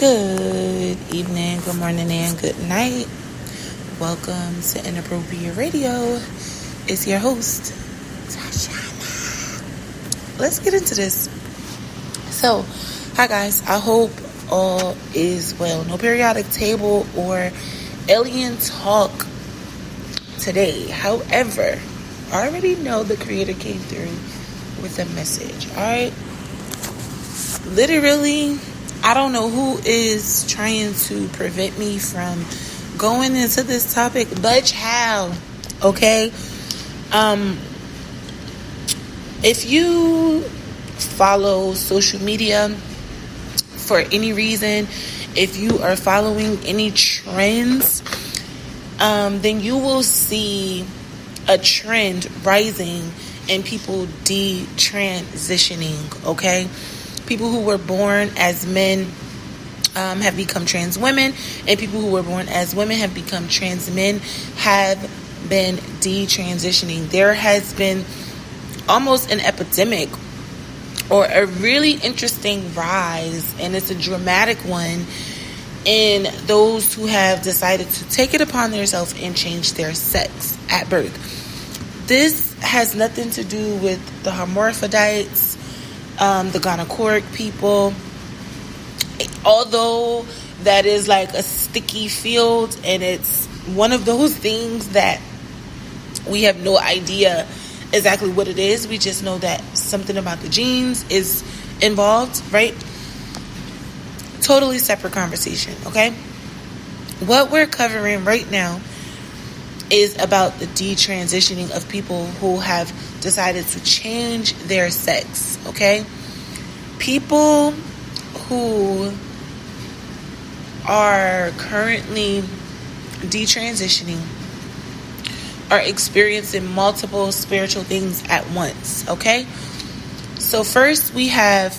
Good evening, good morning, and good night. Welcome to Inappropriate Radio. It's your host, Tashana. Let's get into this. So, hi guys. I hope all is well. No periodic table or alien talk today. However, I already know the creator came through with a message. Alright? Literally, I don't know who is trying to prevent me from going into this topic, but how? Okay? If you follow social media for any reason, if you are following any trends, then you will see a trend rising in people detransitioning, okay? People who were born as men have become trans women, and people who were born as women have become trans men have been detransitioning. There has been almost an epidemic or a really interesting rise, and it's a dramatic one, in those who have decided to take it upon themselves and change their sex at birth. This has nothing to do with the hermaphrodites, the gonorrheic people, although that is like a sticky field, and it's one of those things that we have no idea exactly what it is. We just know that something about the genes is involved, right? Totally separate conversation, okay? What we're covering right now is about the detransitioning of people who have decided to change their sex, okay? People who are currently detransitioning are experiencing multiple spiritual things at once, okay? So first we have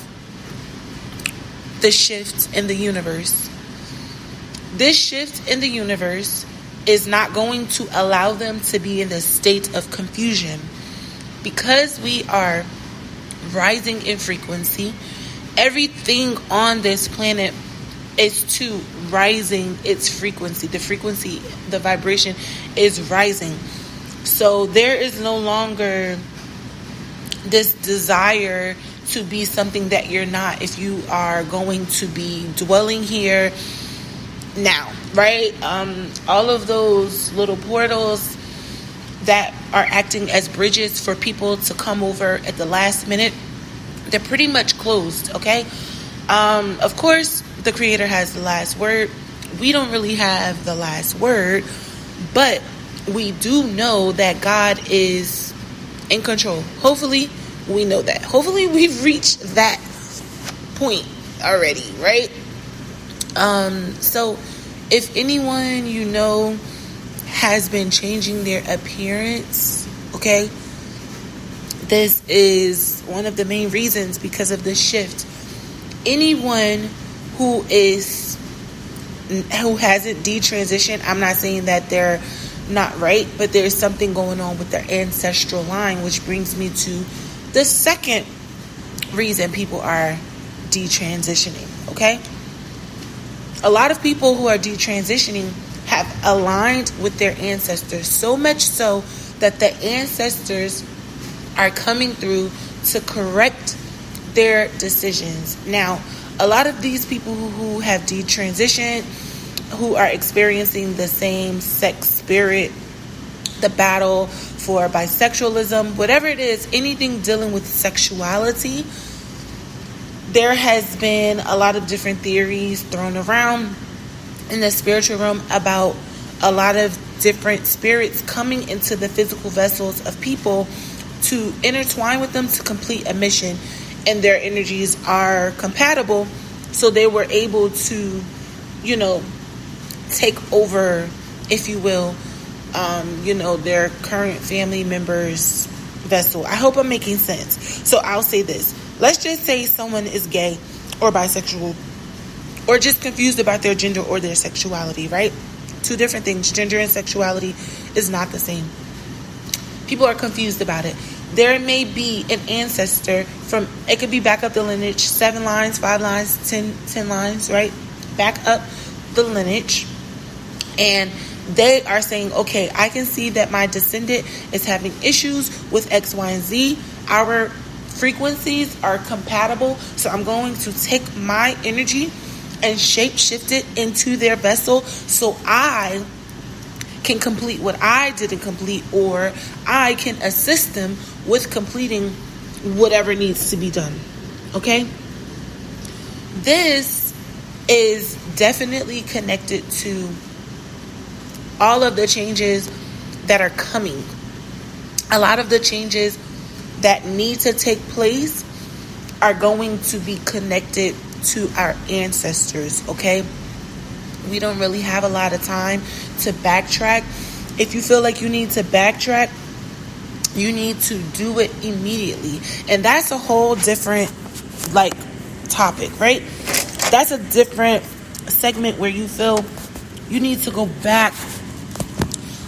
the shift in the universe. This shift in the universe is not going to allow them to be in the state of confusion, because we are rising in frequency. Everything on this planet is to rising its frequency. The vibration is rising. So there is no longer this desire to be something that you're not if you are going to be dwelling here now, right? All of those little portals that are acting as bridges for people to come over at the last minute, they're pretty much closed, okay? Of course, the creator has the last word. We don't really have the last word, but we do know that God is in control. Hopefully, we know that. Hopefully, we've reached that point already, right? So if anyone you know has been changing their appearance, okay, this is one of the main reasons because of this shift. Anyone who hasn't detransitioned, I'm not saying that they're not right, but there's something going on with their ancestral line, which brings me to the second reason people are detransitioning, okay? A lot of people who are detransitioning have aligned with their ancestors, so much so that the ancestors are coming through to correct their decisions. Now, a lot of these people who have detransitioned, who are experiencing the same sex spirit, the battle for bisexualism, whatever it is, anything dealing with sexuality, there has been a lot of different theories thrown around in the spiritual realm about a lot of different spirits coming into the physical vessels of people to intertwine with them to complete a mission, and their energies are compatible, so they were able to, take over, if you will, their current family member's vessel. I hope I'm making sense. So I'll say this. Let's just say someone is gay or bisexual or just confused about their gender or their sexuality, right? Two different things. Gender and sexuality is not the same. People are confused about it. There may be an ancestor from, it could be back up the lineage, 7 lines, 5 lines, 10 lines, right? back up the lineage, and they are saying, okay, I can see that my descendant is having issues with X, Y, and Z. Our frequencies are compatible, so I'm going to take my energy and shape shift it into their vessel so I can complete what I didn't complete, or I can assist them with completing whatever needs to be done. Okay? This is definitely connected to all of the changes that are coming. A lot of the changes that need to take place are going to be connected to our ancestors, okay? We don't really have a lot of time to backtrack. If you feel like you need to backtrack, you need to do it immediately. And that's a whole different, topic, right? That's a different segment where you feel you need to go back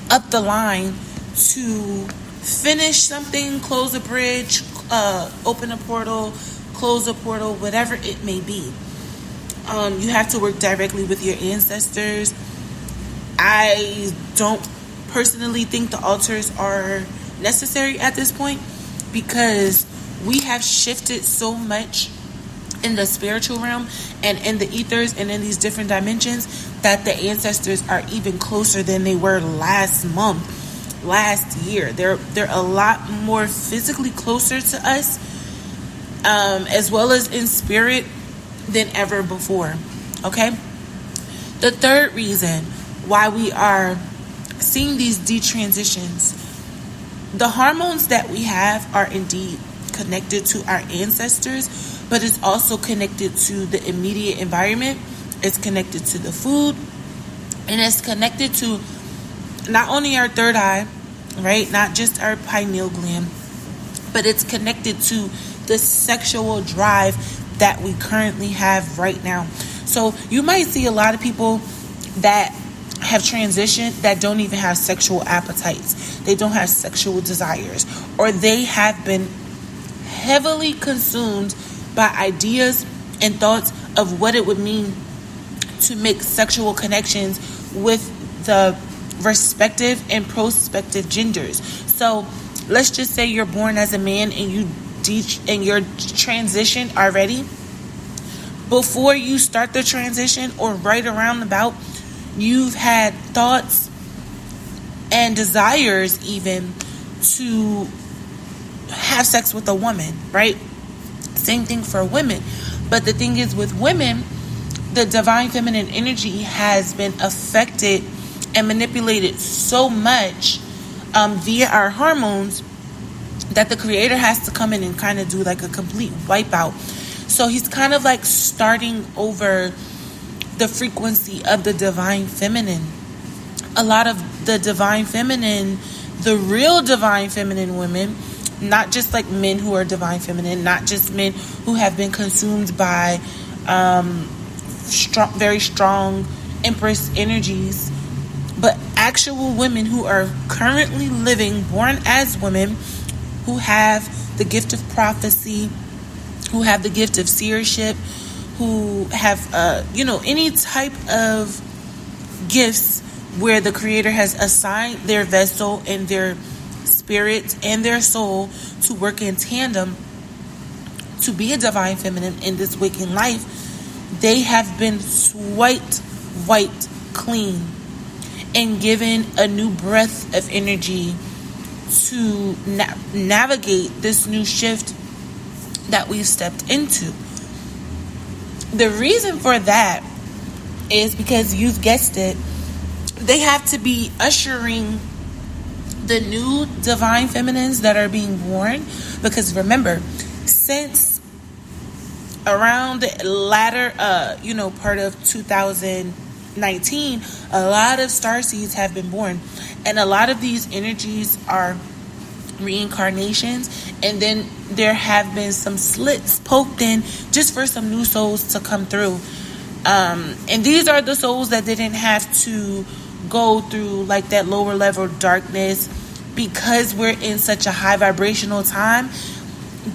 up the line to finish something, close a bridge, open a portal, close a portal, whatever it may be. You have to work directly with your ancestors. I don't personally think the altars are necessary at this point, because we have shifted so much in the spiritual realm and in the ethers and in these different dimensions that the ancestors are even closer than they were last year. They're a lot more physically closer to us, as well as in spirit, than ever before. Okay? The third reason why we are seeing these detransitions, the hormones that we have are indeed connected to our ancestors, but it's also connected to the immediate environment. It's connected to the food, and it's connected to not only our third eye, right? Not just our pineal gland, but it's connected to the sexual drive that we currently have right now. So you might see a lot of people that have transitioned that don't even have sexual appetites. They don't have sexual desires, or they have been heavily consumed by ideas and thoughts of what it would mean to make sexual connections with the respective and prospective genders. So let's just say you're born as a man and you're transitioned already. Before you start the transition, or right around about, you've had thoughts and desires even to have sex with a woman, right? Same thing for women. But the thing is, with women, the divine feminine energy has been affected and manipulated so much via our hormones that the creator has to come in and kind of do like a complete wipeout. So he's kind of like starting over the frequency of the divine feminine. A lot of the divine feminine, the real divine feminine women, not just like men who are divine feminine, not just men who have been consumed by very strong empress energies, but actual women who are currently living, born as women, who have the gift of prophecy, who have the gift of seership, who have any type of gifts where the creator has assigned their vessel and their spirit and their soul to work in tandem to be a divine feminine in this waking life. They have been wiped clean and given a new breath of energy to navigate this new shift that we've stepped into. The reason for that is because, you've guessed it, they have to be ushering the new divine feminines that are being born. Because remember, since around the latter part of 2019, a lot of starseeds have been born, and a lot of these energies are reincarnations, and then there have been some slits poked in just for some new souls to come through, and these are the souls that didn't have to go through like that lower level darkness. Because we're in such a high vibrational time,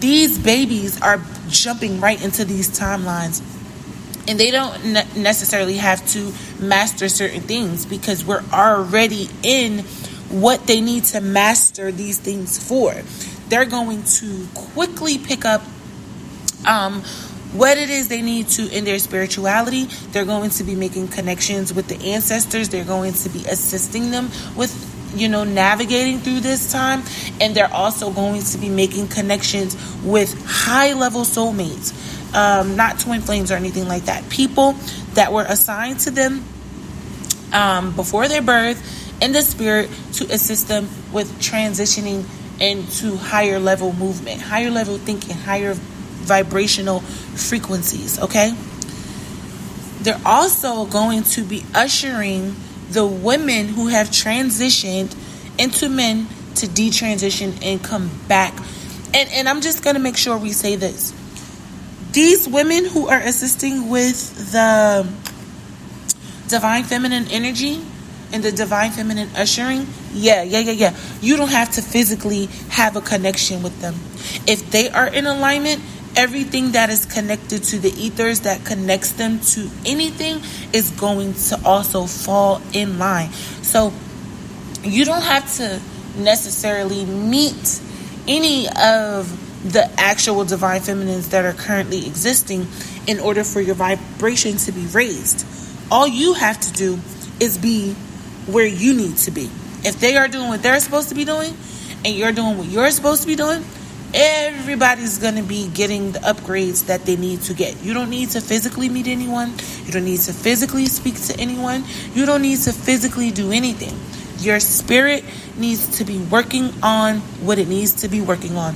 these babies are jumping right into these timelines. And they don't necessarily have to master certain things, because we're already in what they need to master these things for. They're going to quickly pick up what it is they need to in their spirituality. They're going to be making connections with the ancestors. They're going to be assisting them with, navigating through this time. And they're also going to be making connections with high-level soulmates, not twin flames or anything like that. People that were assigned to them before their birth in the spirit to assist them with transitioning into higher level movement, higher level thinking, higher vibrational frequencies, okay? They're also going to be ushering the women who have transitioned into men to detransition and come back. And I'm just going to make sure we say this. These women who are assisting with the divine feminine energy and the divine feminine ushering, yeah. You don't have to physically have a connection with them. If they are in alignment, everything that is connected to the ethers that connects them to anything is going to also fall in line. So you don't have to necessarily meet any of the actual divine feminines that are currently existing in order for your vibration to be raised. All you have to do is be where you need to be. If they are doing what they're supposed to be doing and you're doing what you're supposed to be doing, everybody's going to be getting the upgrades that they need to get. You don't need to physically meet anyone. You don't need to physically speak to anyone. You don't need to physically do anything. Your spirit needs to be working on what it needs to be working on.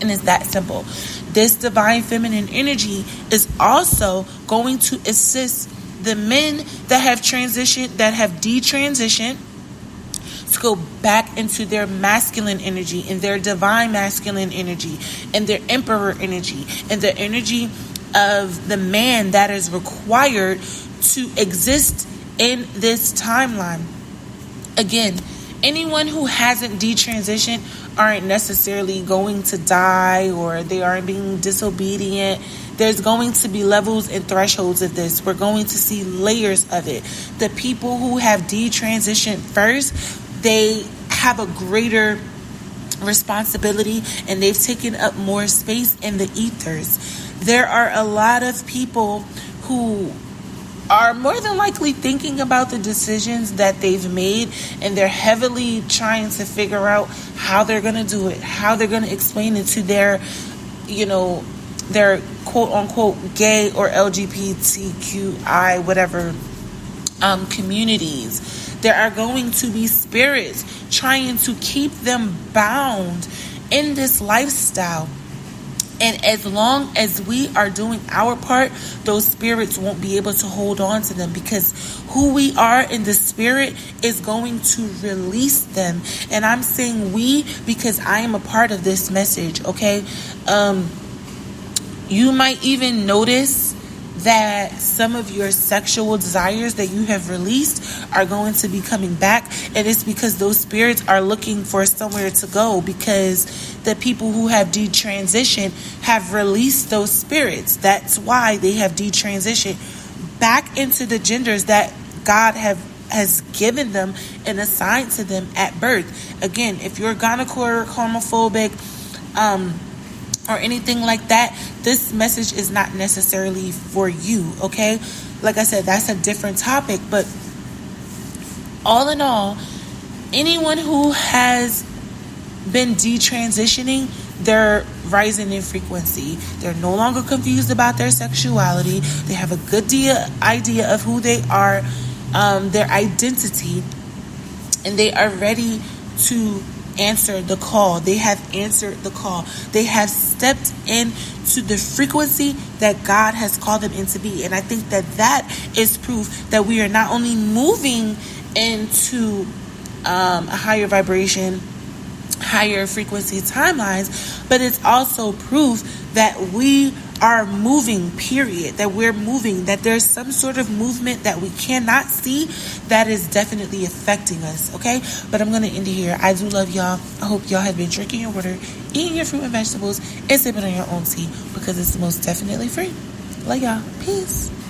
And it's that simple. This divine feminine energy is also going to assist the men that have transitioned, that have detransitioned, to go back into their masculine energy and their divine masculine energy and their emperor energy and the energy of the man that is required to exist in this timeline. Again, anyone who hasn't detransitioned aren't necessarily going to die, or they aren't being disobedient. There's going to be levels and thresholds of this. We're going to see layers of it. The people who have detransitioned first, they have a greater responsibility and they've taken up more space in the ethers. There are a lot of people who are more than likely thinking about the decisions that they've made, and they're heavily trying to figure out how they're going to do it, how they're going to explain it to their, their quote unquote gay or LGBTQI, whatever, communities. There are going to be spirits trying to keep them bound in this lifestyle. And as long as we are doing our part, those spirits won't be able to hold on to them, because who we are in the spirit is going to release them. And I'm saying we because I am a part of this message, okay? You might even notice that some of your sexual desires that you have released are going to be coming back, and it's because those spirits are looking for somewhere to go, because the people who have detransitioned have released those spirits. That's why they have detransitioned back into the genders that God has given them and assigned to them at birth. Again, if you're gynecologic, homophobic, or anything like that, this message is not necessarily for you, okay? Like I said, that's a different topic, but all in all, anyone who has been detransitioning, they're rising in frequency. They're no longer confused about their sexuality. They have a good idea of who they are, their identity, and they are ready to answer the call. They have answered the call. They have stepped into the frequency that God has called them into be. And I think that is proof that we are not only moving into a higher vibration, higher frequency timelines, but it's also proof that we are moving, period, that we're moving, that there's some sort of movement that we cannot see that is definitely affecting us, okay? But I'm going to end it here. I do love y'all. I hope y'all have been drinking your water, eating your fruit and vegetables, and sipping on your own tea, because it's most definitely free. Love y'all. Peace.